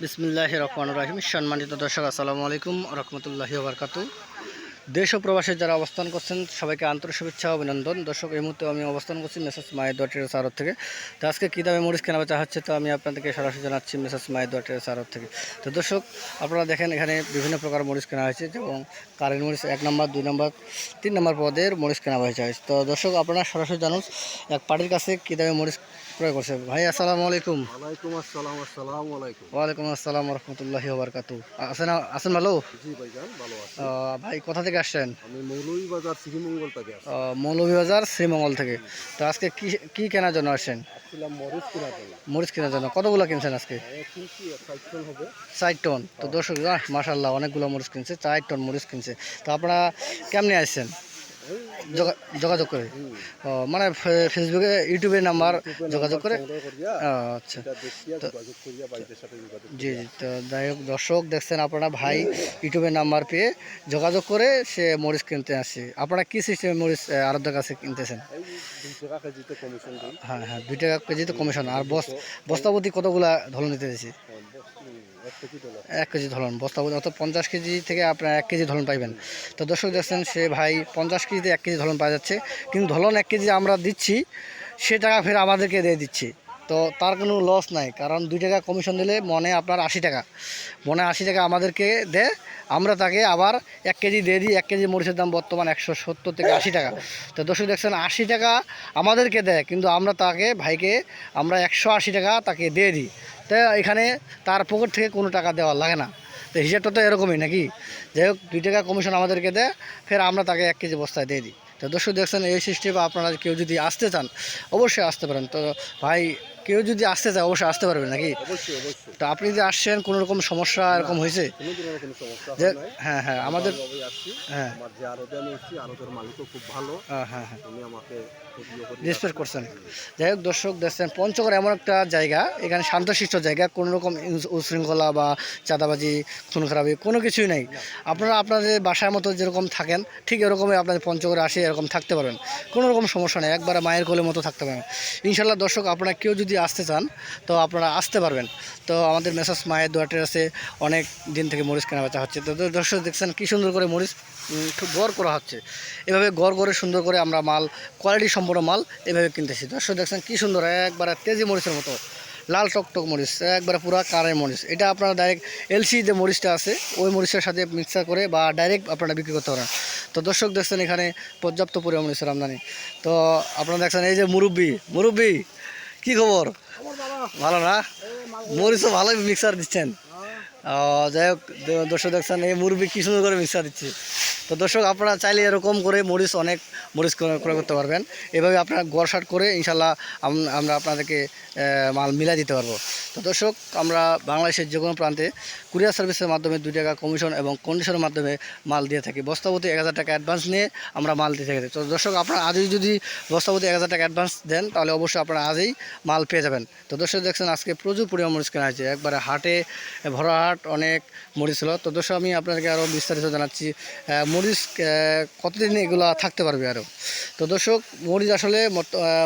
বিসমিল্লাহির রহমানির রহিম। সম্মানিত দর্শক, আসসালামু আলাইকুম রহমতুল্লাহি ওয়া বারাকাতুহু। দেশ ও প্রবাসে যারা অবস্থান করছেন সবাইকে আন্তরিক শুভেচ্ছা ও অভিনন্দন। দর্শক, এই মুহূর্তে আমি অবস্থান করছি মেসার্স মায়ের দোয়া ট্রেডার্স আড়ত থেকে। তো আজকে কী দামে মরিচ কেনা বেচা হচ্ছে, তো আমি আপনাদেরকে সরাসরি জানাচ্ছি মেসার্স মায়ের দোয়া ট্রেডার্স আড়ত থেকে। তো দর্শক, আপনারা দেখেন এখানে বিভিন্ন প্রকার মরিচ কেনা হয়েছে, এবং কারেন্ট মরিচ 1 নম্বর, 2 নম্বর, 3 নম্বর পদের মরিচ কেনা হয়েছে। তো দর্শক, আপনারা সরাসরি জানুন এক পার্টির কাছে কী দামে মরিচ ক্রয় করছে। ভাই আসসালামু আলাইকুম। ওয়ালাইকুম আসসালাম। আসসালামু আলাইকুম। ওয়ালাইকুম আসসালাম রহমতুল্লাহি ওয়া বারাকাতুহু। আছেন ভালো? জি ভাইজান, ভালো আছি। ভাই কোথা থেকে আসছেন? আমি মৌলভীবাজার শ্রীমঙ্গল থেকে আসছি। মৌলভীবাজার শ্রীমঙ্গল থেকে। তো আজকে কি কি কেনার জন্য আসছেন? আসছিলাম মরিচ কেনার জন্য। মরিচ কেনার জন্য। কতগুলো কিনছেন আজকে? কিনছি 60 টন হবে। 4 টন। তো দর্শক, মাশাআল্লাহ, অনেকগুলো মরিচ কিনছে, 4 টন মরিচ কিনছে। তো আপনারা কেমনে আসছেন? এই যোগাযোগ করে? হুম, মানে ফেসবুকে, ইউটিউবে নাম্বার যোগাযোগ করে? সংগ্রহ করিয়া আচ্ছা। এটা দেখিয়া তো যোগাযোগ করিয়া ভাইদের সাথে যোগাযোগ জি করিয়া জি, তো যাই হোক দর্শক, দেখছেন আপনারা ভাই ইউটিউবে নাম্বার পেয়ে যোগাযোগ করে সে মরিচ কিনতে আসছে। আপনারা কি সিস্টেমে মরিচ আরবদের কাছে কিনতেছেন? এই 2 টাকা কেজিতে কমিশন দিই। হ্যাঁ হ্যাঁ, 2 টাকা কেজিতে কমিশন। আর বস্তাপতি কতগুলা ধরন নিতে দিয়েছি? 1 কেজি ডলার। 1 কেজি ধরন বস্তাপতি, অর্থাৎ 50 কেজি থেকে আপনার 1 কেজি ধরন পাইবেন। তো দর্শক, দেখছেন সে ভাই 50 কেজিতে 1 কেজি ধরন পাওয়া যাচ্ছে, কিন্তু ধরন 1 কেজি আমরা দিচ্ছি, সে টাকা ফের আমাদেরকে দিয়ে দিচ্ছি। তো তার কোনো লস নাই, কারণ 2 টাকা কমিশন দিলে মনে আপনার 80 টাকা, মনে 80 টাকা আমাদেরকে দেয়। আমরা তাকে আবার 1 কেজি দিয়ে দিই। 1 কেজি মরিচের দাম বর্তমান 170 থেকে 80 টাকা। তো দর্শক, দেখছেন 80 টাকা আমাদেরকে দেয়, কিন্তু আমরা তাকে, ভাইকে আমরা 180 টাকা তাকে দিয়ে দিই। তো এখানে তার পকেট থেকে কোনো টাকা দেওয়া লাগে না। তো হিসাবটা তো এরকমই নাকি? যাই হোক, 2 টাকা কমিশন আমাদেরকে দেয়, ফের আমরা তাকে 1 কেজি বস্তায় দিয়ে দিই। তো দর্শক, দেখছেন এই সিস্টেমে আপনারা কেউ যদি আসতে চান অবশ্যই আসতে পারেন। তো ভাই, কেউ যদি আসতে চায় অবশ্যই আসতে পারবেন নাকি? অবশ্যই, অবশ্যই। তো আপনি যে আসছেন, কোনো রকম সমস্যা না, এরকম হয়েছে? কোনো ধরনের কোনো সমস্যা যে হয় নাই। হ্যাঁ হ্যাঁ, আমি আমাদের ভালোভাবেই আসছি। হ্যাঁ আমার যে আড়তে আমি এসেছি, আড়তের মালিকও খুব ভালো। হ্যাঁ হ্যাঁ হ্যাঁ, উনি আমাকে খুব ইয়ে করে রেসপেক্ট রাখছে। করছেন। যাই হোক দর্শক, দেখছেন পঞ্চগড় এমন একটা জায়গা, এখানে শান্তশিষ্ট জায়গা, কোনো রকম উশৃঙ্খলা বা চাঁদাবাজি, খুন খারাপি কোনো কিছুই নেই। আপনারা আপনাদের বাসার মতো যেরকম থাকেন, ঠিক এরকমই আপনাদের পঞ্চগড়ে আসে এরকম থাকতে পারবেন, কোনো রকম সমস্যা নেই, একবারে মায়ের কোলের মতো থাকতে পারেন ইনশাল্লাহ। দর্শক, আপনারা কেউ যদি আসতে চান তো আপনারা আসতে পারবেন। তো আমাদের মেসার্স মায়ের দোয়া ট্রেডার্সে অনেক দিন থেকে মরিচ কেনা বেচা হচ্ছে। তো দর্শক, দেখছেন কী সুন্দর করে মরিচ খুব গড় করা হচ্ছে। এভাবে গড় করে সুন্দর করে আমরা মাল, কোয়ালিটি সম্পন্ন মাল এভাবে কিনতেছি। দর্শক, দেখছেন কী সুন্দর, একবারে তেজি মরিচের মতো লাল টকটক মরিচ, একবারে পুরা কারের মরিচ। এটা আপনারা ডাইরেক্ট এলসি যে মরিচটা আছে ওই মরিচের সাথে মিক্সার করে বা ডাইরেক্ট আপনারা বিক্রি করতে পারেন। তো দর্শক, দেখছেন এখানে পর্যাপ্ত পরিমাণ মরিচের আমদানি। তো আপনারা দেখছেন এই যে মুরব্বি, কী খবর? ভালো না? মরিচও ভালোই মিক্সার দিচ্ছেন। যাই হোক দর্শক, দেখছেন এই মুরব্বি কী সুন্দর করে মিক্সার দিচ্ছে। তো দর্শক, আপনারা চাইলে এরকম করে মরিচ, অনেক মরিচ ক্রয় করতে পারবেন। এভাবে আপনারা গড় করে ইনশাল্লাহ আমরা আপনাদেরকে মাল মিলাই দিতে পারবো। তো দর্শক, আমরা বাংলাদেশের যে কোনো প্রান্তে কুরিয়ার সার্ভিসের মাধ্যমে 2 টাকা কমিশন এবং কন্ডিশনের মাধ্যমে মাল দিয়ে থাকি। বস্তাপতি 1000 টাকা অ্যাডভান্স নিয়ে আমরা মাল দিয়ে থাকি। তো দর্শক, আপনারা আজই যদি বস্তাপতি 1000 টাকা অ্যাডভান্স দেন তাহলে অবশ্যই আপনারা আজই মাল পেয়ে যাবেন। তো দর্শক, দেখছেন আজকে প্রচুর পরিমাণ মরিচ কেনা হয়েছে, একবারে হাটে ভরা হাট, অনেক মরিচ ছিল। তো দর্শক, আমি আপনাদেরকে আরও বিস্তারিত জানাচ্ছি মরিচ কতদিন এগুলো থাকতে পারবে আরও। তো দর্শক, মরিচ আসলে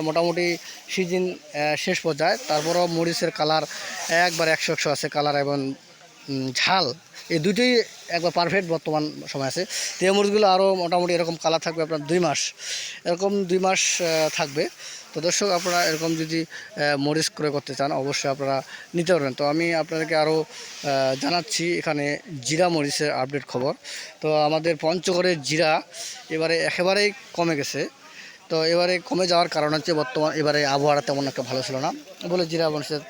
মোটামুটি সিজন শেষ পর্যায়ে, তারপরও মরিচের কালার একবার 100 আছে কালার, এবং ঝাল, এই দুটোই একবার পারফেক্ট বর্তমান সময় আছে। তো এই মরিচগুলো আরও মোটামুটি এরকম কালার থাকবে আপনার 2 মাস, এরকম 2 মাস থাকবে। তো দর্শক, আপনারা এরকম যদি মরিচ ক্রয় করতে চান অবশ্যই আপনারা নিতে পারবেন। তো আমি আপনাদেরকে আরও জানাচ্ছি এখানে জিরা মরিচের আপডেট খবর। তো আমাদের পঞ্চগড়ের জিরা এবারে একেবারেই কমে গেছে। তো এবারে কমে যাওয়ার কারণ হচ্ছে বর্তমান এবারে আবহাওয়াটা তেমন একটা ভালো ছিল না বলে জিরা মরিচের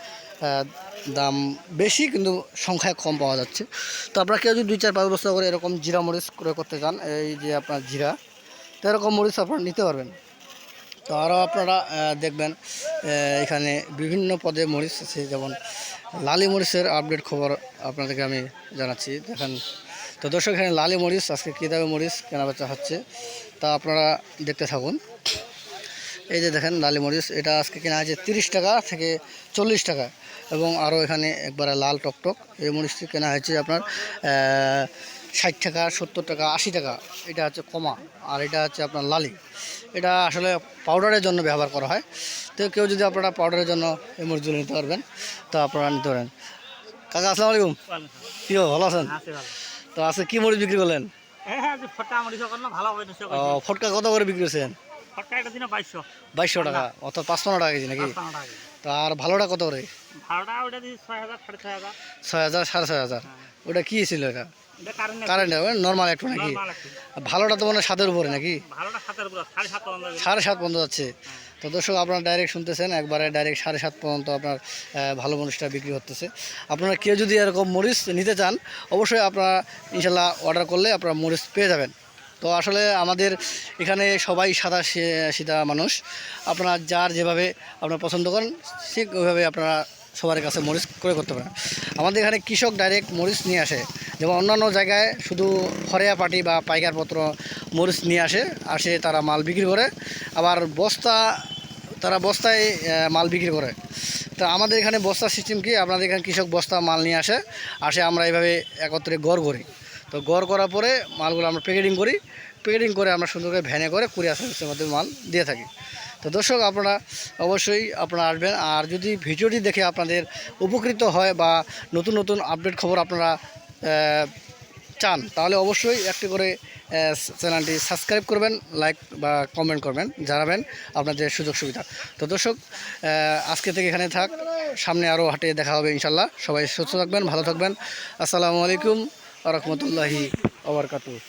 দাম বেশি, কিন্তু সংখ্যায় কম পাওয়া যাচ্ছে। তো আপনারা কেউ যদি 2-4-5 বস্তা করে এরকম জিরা মরিচ ক্রয় করতে চান, এই যে আপনার জিরা, তো এরকম মরিচ আপনারা নিতে পারবেন। তো আরও আপনারা দেখবেন এখানে বিভিন্ন পদে মরিচ আছে, যেমন লালি মরিচের আপডেট খবর আপনাদেরকে আমি জানাচ্ছি, দেখেন। তো দর্শক, এখানে লালি মরিচ আজকে কী দামে মরিচ কেনাবেচা হচ্ছে তা আপনারা দেখতে থাকুন। এই যে দেখেন লালি মরিচ, এটা আজকে কেনা হয়েছে 30 টাকা থেকে 40 টাকা, এবং আরও এখানে একবারে লাল টকটক এই মরিচটি কেনা হয়েছে আপনার 60 টাকা, 70 টাকা, 80 টাকা। এটা হচ্ছে কমা, আর এটা হচ্ছে আপনার লালি। এটা আসলে পাউডারের জন্য ব্যবহার করা হয়। তো কেউ যদি আপনারা পাউডারের জন্য এই মরিচগুলো নিতে পারবেন, তো আপনারা নিতে পারেন। কাকা আসসালামু আলাইকুম, কি খবর, ভালো আছেন? তো আজকে কি মরিচ বিক্রি করলেন? ফটকা কত করে বিক্রি করছেন? 2200 টাকা, অর্থাৎ 55 টাকা কেজি নাকি? তো আর ভালোটা কত করে? 6000 6500। ওটা কি ছিল? এটা কারেন্ট নর্মাল একটু নাকি? ভালোটা তো মানে 7-এর উপরে নাকি? 7.5 পর্যন্ত যাচ্ছে। তো দর্শক আপনারা ডাইরেক্ট শুনতেছেন, একবারে ডাইরেক্ট 7.5 পর্যন্ত আপনার ভালো মরিচটা বিক্রি করতেছে। আপনারা কেউ যদি এরকম মরিচ নিতে চান অবশ্যই আপনারা ইনশাল্লাহ অর্ডার করলে আপনারা মরিচ পেয়ে যাবেন। তো আসলে আমাদের এখানে সবাই সাদা সিধা মানুষ, আপনারা যার যেভাবে আপনারা পছন্দ করেন ঠিক ওইভাবে আপনারা সবার কাছে মরিচ ক্রয় করতে পারেন। আমাদের এখানে কৃষক ডাইরেক্ট মরিচ নিয়ে আসে, যেমন অন্যান্য জায়গায় শুধু ফরেয়া পার্টি বা পাইকারপত্র মরিচ নিয়ে আসে তারা মাল বিক্রি করে, আবার তারা বস্তায় মাল বিক্রি করে। তো আমাদের এখানে বস্তা সিস্টেম কি, আপনাদের এখানে কৃষক বস্তা মাল নিয়ে আসে আমরা এইভাবে একত্রে গড় করি। তো গড় করার পরে মালগুলো আমরা প্যাকেটিং করে আমরা সুন্দর করে ভ্যানে করে কুরিয়ার সার্ভিসের মধ্যে মাল দিয়ে থাকি। তো দর্শক আপনারা অবশ্যই আপনারা আসবেন, আর যদি ভিডিওটি দেখে আপনাদের উপকৃত হয় বা নতুন নতুন আপডেট খবর আপনারা চান তাহলে অবশ্যই একটি করে চ্যানেলটি সাবস্ক্রাইব করবেন, লাইক বা কমেন্ট করবেন, জানাবেন আপনাদের সুযোগ সুবিধা। তো দর্শক আজকে থেকে এখানে থাক, সামনে আরও হাটে দেখা হবে ইনশাল্লাহ। সবাই সুস্থ থাকবেন, ভালো থাকবেন। আসসালামু আলাইকুম ওয়া রাহমাতুল্লাহি ওয়া বারাকাতুহু।